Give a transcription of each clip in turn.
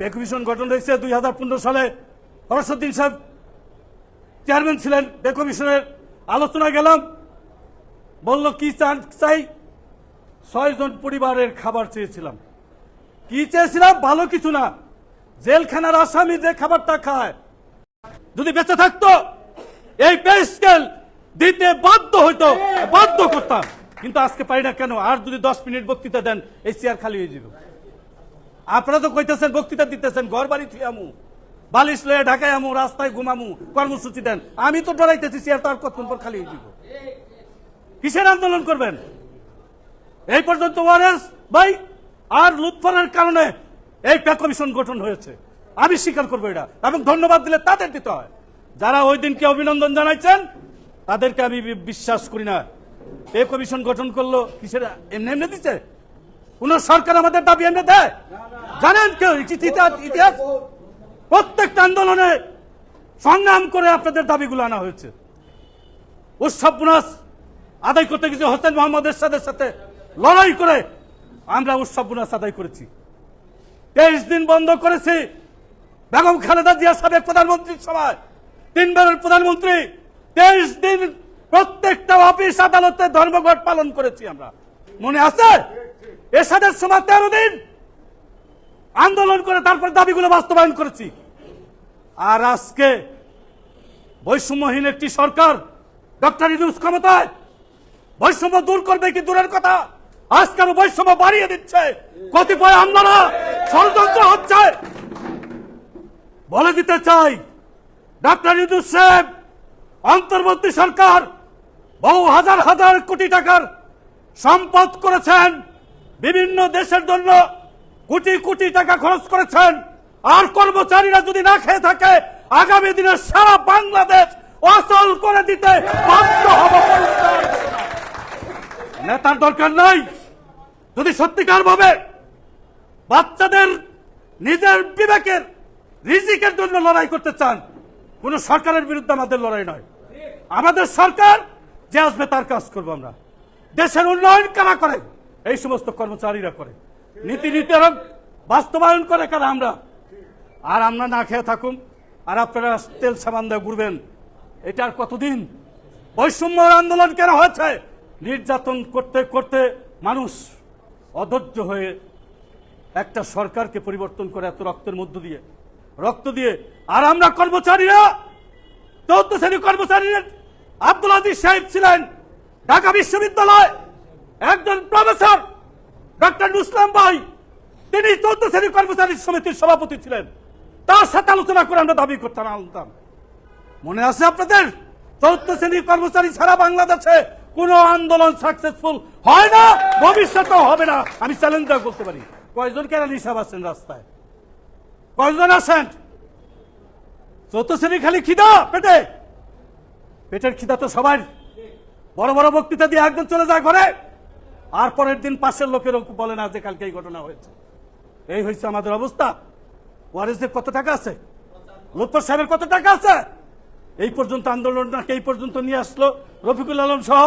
Pay commission গঠন হয়েছে 2015 সালে। ফরহাদউদ্দিন সাহেব চেয়ারম্যান ছিলেন পে কমিশনের। আলোচনা গেলাম, বলল কি চাই, 6 জন পরিবারের খাবার চেয়েছিলাম। কি চেয়েছিলাম? ভালো কিছু না, জেলখানার আসামি যে খাবারটা খায়, যদি বেঁচে থাকতো এই পে স্কেল দিতে বাধ্য করতাম, কিন্তু আজকে পারি না কেন? আর যদি 10 মিনিট বক্তৃতা দেন এই চেয়ার খালি হয়ে যাবে। আপনারা তো কইতেছেন বক্তৃতা দিতেছেন, ঘর বাড়ি থুয়ামু, বালিশ লয়ে ঢাকায় আমু, রাস্তায় ঘুমামু, কর্মসূচি দেন। আমি তো ডরাইতেছি চেয়ার তো আর কতক্ষণ পর খালি হয়ে যাব। কিসের আন্দোলন করবেন? এই পর্যন্ত ওয়ারেস ভাই আর লুৎফরের কারণে এই পে কমিশন গঠন হয়েছে, আমি স্বীকার করবো এটা, এবং ধন্যবাদ দিলে তাদের দিতে হয়। যারা ওই দিনকে অভিনন্দন জানাইছেন তাদেরকে আমি বিশ্বাস করি না। পে কমিশন গঠন করলো কিসের? এমনি দিচ্ছে? কোন সরকার আমাদের দাবি এমনি দেয়? জানেন কেউ ইতিহাস? প্রত্যেকটা আন্দোলনে সংগ্রাম করে আপনাদের দাবিগুলো আনা হয়েছে। উৎসব বোনাস আদায় করতে গেছে হোসেন মোহাম্মদ এরশাদের সাথে লড়াই করে আমরা উৎসব বোনাস আদায় করেছি। 23 দিন বন্ধ করেছি। বেগম খালেদা জিয়া সাবেক প্রধানমন্ত্রীর সময় 3 বারের প্রধানমন্ত্রী 23 দিন প্রত্যেকটা অফিস আদালতে ধর্মঘট পালন করেছি আমরা, মনে আছে? এরশাদের সময় 13 দিন আন্দোলন করে তারপর দাবিগুলো বাস্তবায়ন করেছি। আর আজকে বৈষম্যহীন একটি সরকার, ডক্টর ইউনূস ক্ষমতায়, বৈষম্য দূর করবে কি দূরের কথা, আজকাল বৈষম্য বাড়িয়ে দিচ্ছে। কতিপয় আমলারা ষড়যন্ত্র হচ্ছে। বলে দিতে চাই, ডক্টর ইউনূস সাহেব অন্তর্বর্তী সরকার বহু হাজার হাজার কোটি টাকার সম্পদ করেছেন, বিভিন্ন দেশের জন্য কোটি কোটি টাকা খরচ করেছেন। আর কর্মচারীরা যদি না খেয়ে থাকে আগামী দিনে সারা বাংলাদেশ অচল করে দিতে বাধ্য হব। নেতার দরকার নাই। যদি সত্যিকার ভাবে বাচ্চাদের নিজের বিবেকের রিজিকের জন্য লড়াই করতে চান, কোন সরকারের বিরুদ্ধে আমাদের লড়াই নয়। আমাদের সরকার যে আসবে তার কাজ করবো আমরা। দেশের উন্নয়ন কারা করে? এই সমস্ত কর্মচারীরা করে। নীতি নির্ধারণ বাস্তবায়ন করে কারা? আমরা। আর আমরা না খেয়ে থাকুন আর আপনারা তেল সাবান দিয়ে ঘুরবেন, এটা আর কতদিন? বৈষম্য আন্দোলন কেন হয়েছে? নির্যাতন করতে করতে মানুষ অধৈর্য হয়ে একটা সরকারকে পরিবর্তন করে এত রক্ত দিয়ে। আর আমরা কর্মচারীরা 14 শ্রেণী কর্মচারীরা, আব্দুল আজিজ সাহেব ছিলেন ঢাকা বিশ্ববিদ্যালয় একজন প্রফেসর, ডক্টর নুসলাম ভাই, তিনি 14 শ্রেণী কর্মচারী সমিতির সভাপতি ছিলেন। তার সাথে আলোচনা করে আমরা দাবি করতাম, আনতাম। মনে আছে আপনাদের? 14 শ্রেণী কর্মচারী ছাড়া বাংলাদেশে কোন আন্দোলন সাকসেসফুল হয় না, ভবিষ্যতেও হবে না। আমি চ্যালেঞ্জ করতে পারি। কয়জন কেন হিসাব আছেন রাস্তায়? কয়জন আছেন? 14 শ্রেণী খালি খিদা পেটের খিদা তো সবাই। বড় বড় বক্তৃতা দিয়ে একজন চলে যায় ঘরে, আর পরের দিন পাশের লোকের বলে না যে কালকে এই ঘটনা হয়েছে। এই হয়েছে আমাদের অবস্থা। ওয়ারেসের কত টাকা আছে? লুৎফর সাহেবের কত টাকা আছে? এই পর্যন্ত আন্দোলনটাকে এই পর্যন্ত নিয়ে আসলো রফিকুল আলম সহ।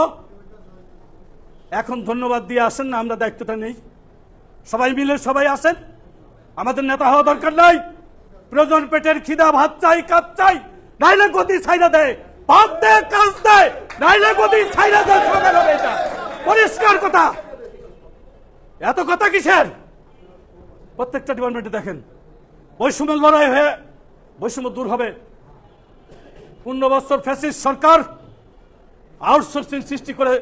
এখন ধন্যবাদ দিয়ে আসেন না, আমরা দায়িত্বটা নেই। সবাই মিলে সবাই আসেন। আমাদের নেতা হওয়া দরকার নাই। প্রয়োজন পেটের খিদা, ভাত চাই, কাপ চাই, নাইলে গদি ছাইরা দেয়, ভাত দেয়, কাজ দেয়, নাইলে গদি ছাইরা দেয়। সরকার হবে, এটা পরিষ্কার কথা। এত কথা কিসের? প্রত্যেকটা ডিপার্টমেন্টে দেখেন বৈষম্যের লড়াই হয়ে বৈষম্য দূর হবে। 15 বছর ফ্যাসিস্ট সরকার আউটসোর্সিং সৃষ্টি করে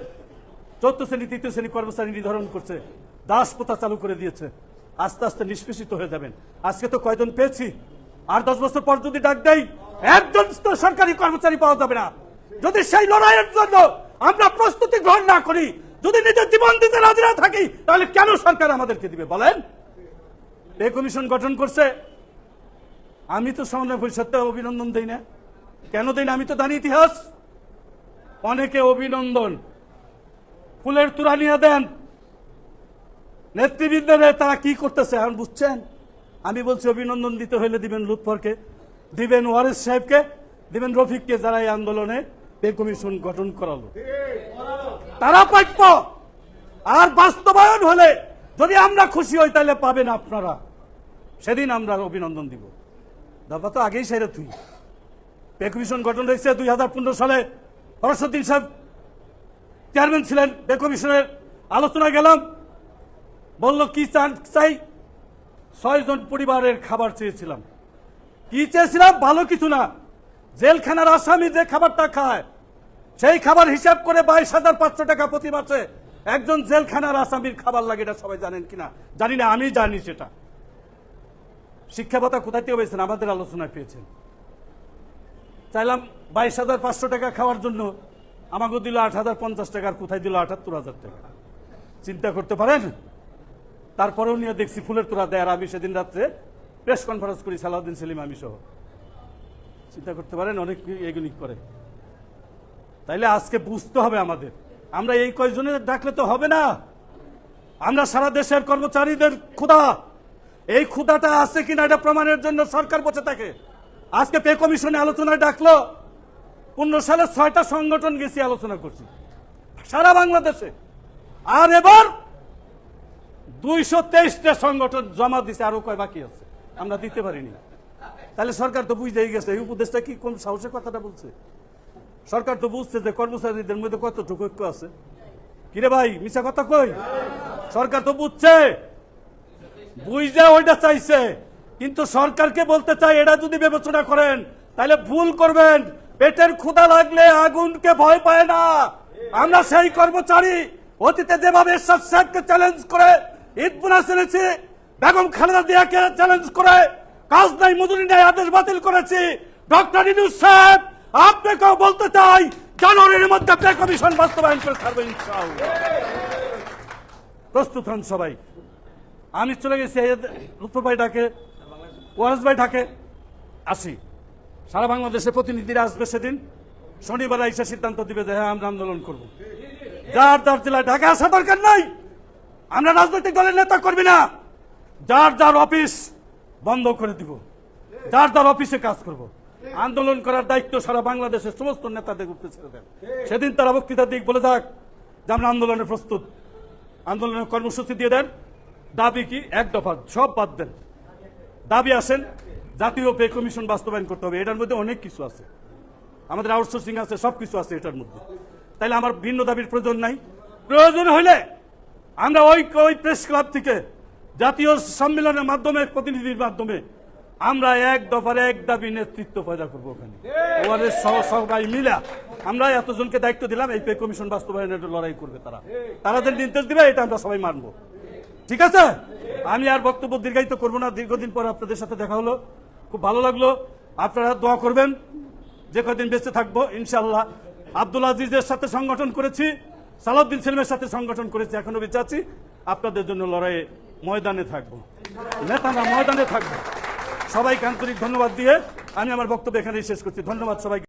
14 শ্রেণী 3 শ্রেণী কর্মচারী নির্ধারণ করছে, দাস প্রথা চালু করে দিয়েছে। আস্তে আস্তে নিষ্পেষিত হয়ে যাবেন। আজকে তো কয়জন পেয়েছি, আর 10 বছর পর যদি ডাক দেই একজন সরকারি কর্মচারী পাওয়া যাবে না। যদি সেই লড়াইয়ের জন্য আমরা প্রস্তুতি গ্রহণ না করি, যদি নিজের জীবন দিতে রাজি না থাকি, তাহলে কেন সরকার আমাদেরকে দিবে বলেন? পে কমিশন গঠন করছে। আমি তো সমন্বয় পরিষদকে অভিনন্দন দেই না। কেন দেই না? আমি তো জানি ইতিহাস। অনেকে অভিনন্দন ফুলের তোড়া নিয়ে দেন নেতৃবৃন্দদের, তারা কি করতেছে এখন বুঝছেন? আমি বলছি অভিনন্দন দিতে হলে দিবেন লুৎফরকে, দিবেন ওয়ারেস সাহেবকে, দিবেন রফিককে, যারা এই আন্দোলনে পে কমিশন গঠন করালো। তারা প্রাপ্য। আর বাস্তবায়ন হলে যদি আমরা খুশি হই তাহলে পাবেন আপনারা। সেদিন আমরা অভিনন্দন দিব। দাবা তো আগেই সেরে তুই পে কমিশন গঠন হয়েছে 2015 সালে। ফরহাদউদ্দিন সাহেব চেয়ারম্যান ছিলেন পে কমিশনের। আলোচনা গেলাম, বলল কি চাই, 6 জন পরিবারের খাবার চেয়েছিলাম। কি চেয়েছিলাম? ভালো কিছু না, জেলখানার আসামি যে খাবারটা খায় সেই খাবার হিসাব করে 22,500 টাকা প্রতি মাসে একজন জেলখানার আসামির খাবার লাগে। এটা সবাই জানেন কিনা জানি না, আমি জানি সেটা। শিক্ষা ভাতা কোথায় থেকে পেয়েছেন? আমাদের আলোচনায় পেয়েছেন। চাইলাম 22,500 টাকা খাওয়ার জন্য, আমাকে দিল 8,050 টাকা। আর কোথায় দিল 78,000 টাকা? চিন্তা করতে পারেন? তারপরেও নিয়ে দেখছি ফুলের তোরা দেয়। আর আমি সেদিন রাত্রে প্রেস কনফারেন্স করি, সালাউদ্দিন সেলিম আমি সহ। চিন্তা করতে পারেন? অনেক এগুলি করে। তাইলে আজকে বুঝতে হবে আমাদের, আমরা এই কয়েকজনের ডাকলে তো হবে না। আমরা সারা দেশের কর্মচারীদের ক্ষুধা, এই ক্ষুধাটা আছে কিনা এটা প্রমাণের জন্য সরকার বসে থাকে। আজকে পে কমিশনে আলোচনায় ডাকলো, 15 সালে 6টা সংগঠন গেছি, আলোচনা করছি সারা বাংলাদেশে। আর এবার 223টা সংগঠন জমা দিছে, আরো কয় বাকি আছে, আমরা দিতে পারিনি। তাহলে সরকার তো বুঝতেই গেছে। এই উপদেশটা কি কোন সাহসের কথাটা বলছে? সরকার তো বুঝছে যে কর্মচারীদের মধ্যে কতটুকু ঐক্য আছে। কিরে ভাই, মিছা কথা কই? সরকার তো বুঝছে, বুঝে ওইটা চাইছে। কিন্তু সরকারকে বলতে চাই, এটা যদি বিবেচনা করেন তাহলে ভুল করবেন। পেটের ক্ষুধা লাগলে আগুনকে ভয় পায় না। আমরা সেই কর্মচারী, অতীতে যেভাবে এরশাদ সাহেবকে চ্যালেঞ্জ করে ঈদ বোনাস এনেছি, বেগম খালেদা জিয়াকে চ্যালেঞ্জ করে কাজ নাই মজুরি নাই আদেশ বাতিল করেছি। ডক্টর ইউনূস সাহেব, আপনাকেও বলতে চাই, জানুয়ারির মধ্যে পে কমিশন বাস্তবায়ন করে ছাড়বে ইনশাআল্লাহ। প্রস্তুত হন সবাই। আমি চলে গেছি, লুৎফর ভাই ডাকে, ওয়ারেস ভাই ডাকে, আসি। সারা বাংলাদেশে প্রতিনিধিরা আসবে সেদিন। শনিবার এসে সিদ্ধান্ত দিবে যে হ্যাঁ আমরা আন্দোলন করব। যার যার জেলায় ঢাকা আসা দরকার নাই। আমরা রাজনৈতিক দলের নেতা করবি না। যার যার অফিস বন্ধ করে দিব, যার যার অফিসে কাজ করব। আন্দোলন করার দায়িত্ব সারা বাংলাদেশের সমস্ত নেতাদের উপরে ছেড়ে দেন। সেদিন তারা বক্তৃতা দিক বলে যাক যে আমরা আন্দোলনে প্রস্তুত। আন্দোলনের কর্মসূচি দিয়ে দেন। দাবি কি? 1 দফা, সব বাদ দেন। দাবি আসেন, জাতীয় পে কমিশন বাস্তবায়ন করতে হবে। এটার মধ্যে অনেক কিছু আছে, আমাদের আউটসোর্সিং আছে, সবকিছু আছে এটার মধ্যে। তাইলে আমার ভিন্ন দাবির প্রয়োজন নাই। প্রয়োজন হইলে আমরা ওই প্রেস ক্লাব থেকে জাতীয় সম্মেলনের মাধ্যমে, প্রতিনিধির মাধ্যমে আমরা 1 দফার 1 দাবি নেতৃত্ব পয়দা করবো। ওখানে ওদের সবাই মিলা আমরা এতজনকে দায়িত্ব দিলাম, এই পে কমিশন বাস্তবায়নের লড়াই করবে। তারা যে নির্দেশ দিবে এটা আমরা সবাই মানবো। ঠিক আছে? আমি আর বক্তব্য দীর্ঘায়িত করবো না। দীর্ঘদিন পর আপনাদের সাথে দেখা হলো, খুব ভালো লাগলো। আপনারা দোয়া করবেন, যে কদিন বেঁচে থাকবো ইনশাআল্লাহ। আব্দুল আজিজের সাথে সংগঠন করেছি, সালাউদ্দিন সেলিমের সাথে সংগঠন করেছি, এখনো বেঁচে আছি। আপনাদের জন্য লড়াইয়ে ময়দানে থাকবো, নেতারা ময়দানে থাকবো। সবাইকে আন্তরিক ধন্যবাদ দিয়ে আমি আমার বক্তব্য এখানেই শেষ করছি। ধন্যবাদ সবাইকে।